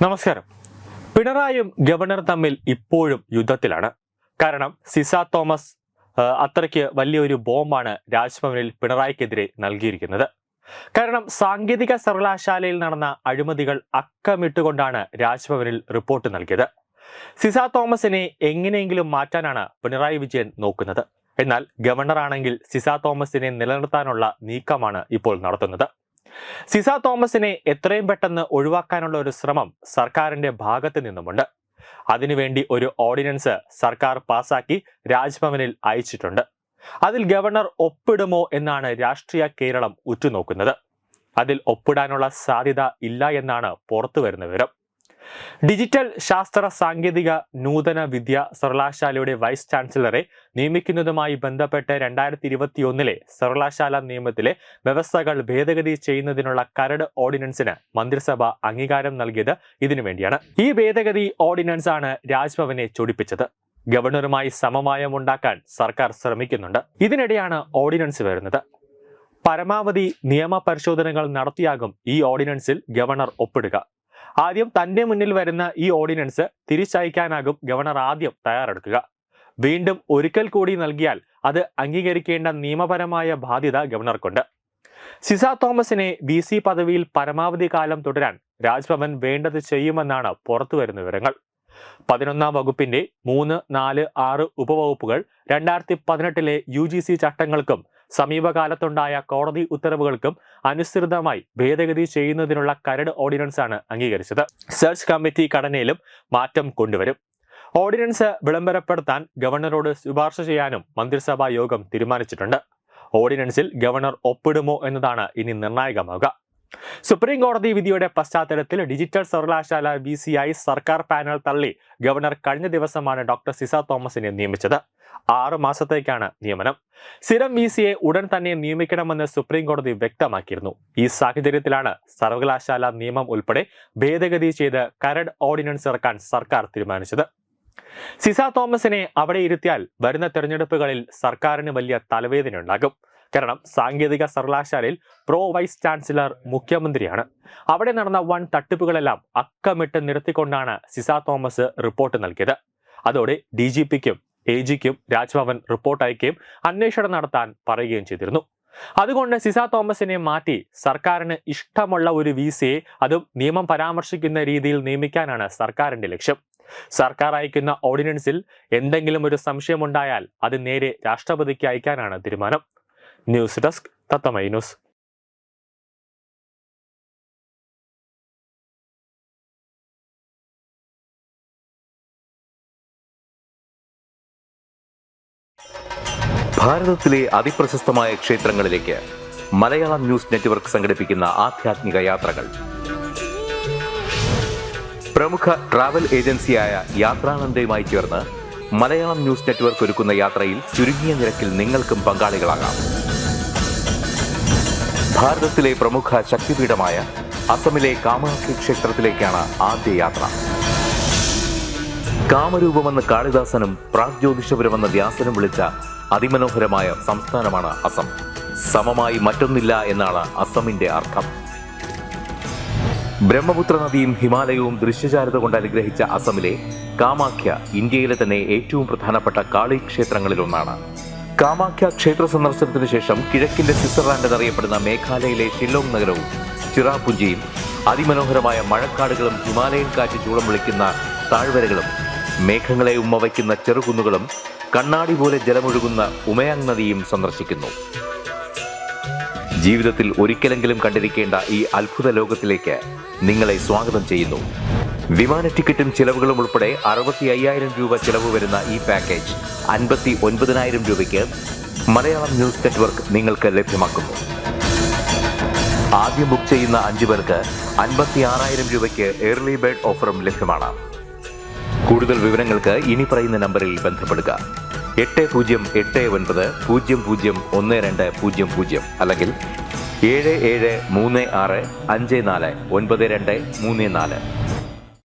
നമസ്കാരം. പിണറായിയും ഗവർണർ തമ്മിൽ ഇപ്പോഴും യുദ്ധത്തിലാണ്. കാരണം സിസ തോമസ് അത്രയ്ക്ക് വലിയൊരു ബോംബാണ് രാജ്ഭവനിൽ പിണറായിക്കെതിരെ നൽകിയിരിക്കുന്നത്. കാരണം സാങ്കേതിക സർവകലാശാലയിൽ നടന്ന അഴിമതികൾ അക്കമിട്ടുകൊണ്ടാണ് രാജ്ഭവനിൽ റിപ്പോർട്ട് നൽകിയത്. സിസ തോമസിനെ എങ്ങനെയെങ്കിലും മാറ്റാനാണ് പിണറായി വിജയൻ നോക്കുന്നത്. എന്നാൽ ഗവർണറാണെങ്കിൽ സിസ തോമസിനെ നിലനിർത്താനുള്ള നീക്കമാണ് ഇപ്പോൾ നടത്തുന്നത്. സിസ തോമസിനെ എത്രയും പെട്ടെന്ന് ഒഴിവാക്കാനുള്ള ഒരു ശ്രമം സർക്കാരിന്റെ ഭാഗത്ത് നിന്നുമുണ്ട്. അതിനുവേണ്ടി ഒരു ഓർഡിനൻസ് സർക്കാർ പാസാക്കി രാജ്ഭവനിൽ അയച്ചിട്ടുണ്ട്. അതിൽ ഗവർണർ ഒപ്പിടുമോ എന്നാണ് രാഷ്ട്രീയ കേരളം ഉറ്റുനോക്കുന്നത്. അതിൽ ഒപ്പിടാനുള്ള സാധ്യത ഇല്ല എന്നാണ് പുറത്തുവരുന്ന വിവരം. ഡിജിറ്റൽ ശാസ്ത്ര സാങ്കേതിക നൂതന വിദ്യാ സർവകലാശാലയുടെ വൈസ് ചാൻസലറെ നിയമിക്കുന്നതുമായി ബന്ധപ്പെട്ട് 2021 സർവകലാശാല നിയമത്തിലെ വ്യവസ്ഥകൾ ഭേദഗതി ചെയ്യുന്നതിനുള്ള കരട് ഓർഡിനൻസിന് മന്ത്രിസഭ അംഗീകാരം നൽകിയത് ഇതിനുവേണ്ടിയാണ്. ഈ ഭേദഗതി ഓർഡിനൻസ് ആണ് രാജ്ഭവനെ ചൊടിപ്പിച്ചത്. ഗവർണറുമായി സമവായമുണ്ടാക്കാൻ സർക്കാർ ശ്രമിക്കുന്നുണ്ട്. ഇതിനിടെയാണ് ഓർഡിനൻസ് വരുന്നത്. പരമാവധി നിയമപരിശോധനകൾ നടത്തിയാകും ഈ ഓർഡിനൻസിൽ ഗവർണർ ഒപ്പിടുക. ആദ്യം തന്റെ മുന്നിൽ വരുന്ന ഈ ഓർഡിനൻസ് തിരിച്ചയക്കാനാകും ഗവർണർ ആദ്യം തയ്യാറെടുക്കുക. വീണ്ടും ഒരിക്കൽ കൂടി നൽകിയാൽ അത് അംഗീകരിക്കേണ്ട നിയമപരമായ ബാധ്യത ഗവർണർക്കുണ്ട്. സിസ തോമസിനെ VC പദവിയിൽ പരമാവധി കാലം തുടരാൻ രാജ്ഭവൻ വേണ്ടത് ചെയ്യുമെന്നാണ് പുറത്തുവരുന്ന വിവരങ്ങൾ. 11ാം വകുപ്പിന്റെ 3, 4, 6 ഉപവകുപ്പുകൾ 2018 UGC ചട്ടങ്ങൾക്കും സമീപകാലത്തുണ്ടായ കോടതി ഉത്തരവുകൾക്കും അനുസൃതമായി ഭേദഗതി ചെയ്യുന്നതിനുള്ള കരട് ഓർഡിനൻസ് ആണ് അംഗീകരിച്ചത്. സെർച്ച് കമ്മിറ്റി ഘടനയിലും മാറ്റം കൊണ്ടുവരും. ഓർഡിനൻസ് വിളംബരപ്പെടുത്താൻ ഗവർണറോട് ശുപാർശ ചെയ്യാനും മന്ത്രിസഭാ യോഗം തീരുമാനിച്ചിട്ടുണ്ട്. ഓർഡിനൻസിൽ ഗവർണർ ഒപ്പിടുമോ എന്നതാണ് ഇനി നിർണായകമാകുക. സുപ്രീം കോടതി വിധിയുടെ പശ്ചാത്തലത്തിൽ ഡിജിറ്റൽ സർവകലാശാല VCയായി സർക്കാർ പാനൽ തള്ളി ഗവർണർ കഴിഞ്ഞ ദിവസമാണ് ഡോക്ടർ സിസ തോമസിനെ നിയമിച്ചത്. 6 മാസത്തേക്കാണ് നിയമനം. സ്ഥിരം VCയെ ഉടൻ തന്നെ നിയമിക്കണമെന്ന് സുപ്രീം കോടതി വ്യക്തമാക്കിയിരുന്നു. ഈ സാഹചര്യത്തിലാണ് സർവകലാശാല നിയമം ഉൾപ്പെടെ ഭേദഗതി ചെയ്ത് കരട് ഓർഡിനൻസ് ഇറക്കാൻ സർക്കാർ തീരുമാനിച്ചത്. സിസ തോമസിനെ അവിടെ ഇരുത്തിയാൽ വരുന്ന തെരഞ്ഞെടുപ്പുകളിൽ സർക്കാരിന് വലിയ തലവേദന ഉണ്ടാകും. കാരണം സാങ്കേതിക സർവകലാശാലയിൽ വൈസ് ചാൻസലർ മുഖ്യമന്ത്രിയാണ്. അവിടെ നടന്ന വൻ തട്ടിപ്പുകളെല്ലാം അക്കമിട്ട് നിരത്തിക്കൊണ്ടാണ് സിസ തോമസ് റിപ്പോർട്ട് നൽകിയത്. അതോടെ DGPക്കും AGക്കും രാജ്ഭവൻ റിപ്പോർട്ട് അയക്കുകയും അന്വേഷണം നടത്താൻ പറയുകയും ചെയ്തിരുന്നു. അതുകൊണ്ട് സിസ തോമസിനെ മാറ്റി സർക്കാരിന് ഇഷ്ടമുള്ള ഒരു VCയെ അതും നിയമം പരാമർശിക്കുന്ന രീതിയിൽ നിയമിക്കാനാണ് സർക്കാരിന്റെ ലക്ഷ്യം. സർക്കാർ അയക്കുന്ന ഓർഡിനൻസിൽ എന്തെങ്കിലും ഒരു സംശയമുണ്ടായാൽ അത് നേരെ രാഷ്ട്രപതിക്ക് അയക്കാനാണ് തീരുമാനം. ന്യൂസ് ഡെസ്ക് തത്തമൈ ന്യൂസ്. ഭാരതത്തിലെ അതിപ്രശസ്തമായ ക്ഷേത്രങ്ങളിലേക്ക് മലയാളം ന്യൂസ് നെറ്റ്വർക്ക് സംഘടിപ്പിക്കുന്ന ആധ്യാത്മിക യാത്രകൾ. പ്രമുഖ ട്രാവൽ ഏജൻസിയായ യാത്രാനന്ദയുമായി ചേർന്ന് മലയാളം ന്യൂസ് നെറ്റ്വർക്ക് ഒരുക്കുന്ന യാത്രയിൽ ചുരുങ്ങിയ നിരക്കിൽ നിങ്ങൾക്കും പങ്കാളികളാകാം. ഭാരതത്തിലെ പ്രമുഖ ശക്തിപീഠമായ അസമിലെ കാമാഖ്യ ക്ഷേത്രത്തിലേക്കാണ് ആദ്യ യാത്ര. കാമരൂപമെന്ന് കാളിദാസനും പ്രാഗ്ജ്യോതിഷപുരമെന്ന വ്യാസനും വിളിച്ച അതിമനോഹരമായ സംസ്ഥാനമാണ് അസം. സമമായി മറ്റൊന്നില്ല എന്നാണ് അസമിന്റെ അർത്ഥം. ബ്രഹ്മപുത്ര നദിയും ഹിമാലയവും ദൃശ്യചാരുത കൊണ്ട് അനുഗ്രഹിച്ച അസമിലെ കാമാഖ്യ ഇന്ത്യയിലെ തന്നെ ഏറ്റവും പ്രധാനപ്പെട്ട കാളി ക്ഷേത്രങ്ങളിലൊന്നാണ്. കാമാഖ്യ ക്ഷേത്ര സന്ദർശനത്തിന് ശേഷം കിഴക്കിന്റെ സ്വിറ്റ്സർലാൻഡ് എന്നറിയപ്പെടുന്ന മേഘാലയയിലെ ഷില്ലോങ് നഗരവും ചിറാപുഞ്ചിയും അതിമനോഹരമായ മഴക്കാടുകളും ഹിമാലയൻ കാറ്റ് ചൂളം വിളിക്കുന്ന താഴ്വരകളും മേഘങ്ങളെ ഉമ്മവയ്ക്കുന്ന ചെറുകുന്നുകളും കണ്ണാടി പോലെ ജലമൊഴുകുന്ന ഉമയാങ് നദിയും സന്ദർശിക്കുന്നു. ജീവിതത്തിൽ ഒരിക്കലെങ്കിലും കണ്ടിരിക്കേണ്ട ഈ അത്ഭുത ലോകത്തിലേക്ക് നിങ്ങളെ സ്വാഗതം ചെയ്യുന്നു. വിമാന ടിക്കറ്റും ചിലവുകളും ഉൾപ്പെടെ 65,000 രൂപ ചിലവ് വരുന്ന ഈ പാക്കേജ് 59,000 രൂപയ്ക്ക് മലയാളം ന്യൂസ് നെറ്റ്വർക്ക് നിങ്ങൾക്ക് ലഭ്യമാക്കുന്നു. ആദ്യം ബുക്ക് ചെയ്യുന്ന 5 പേർക്ക് 56,000 രൂപയ്ക്ക് ഏർലി ബേർഡ് ഓഫറും ലഭ്യമാണ്. കൂടുതൽ വിവരങ്ങൾക്ക് ഇനി പറയുന്ന നമ്പറിൽ ബന്ധപ്പെടുക. 8089001200 അല്ലെങ്കിൽ 7736549234.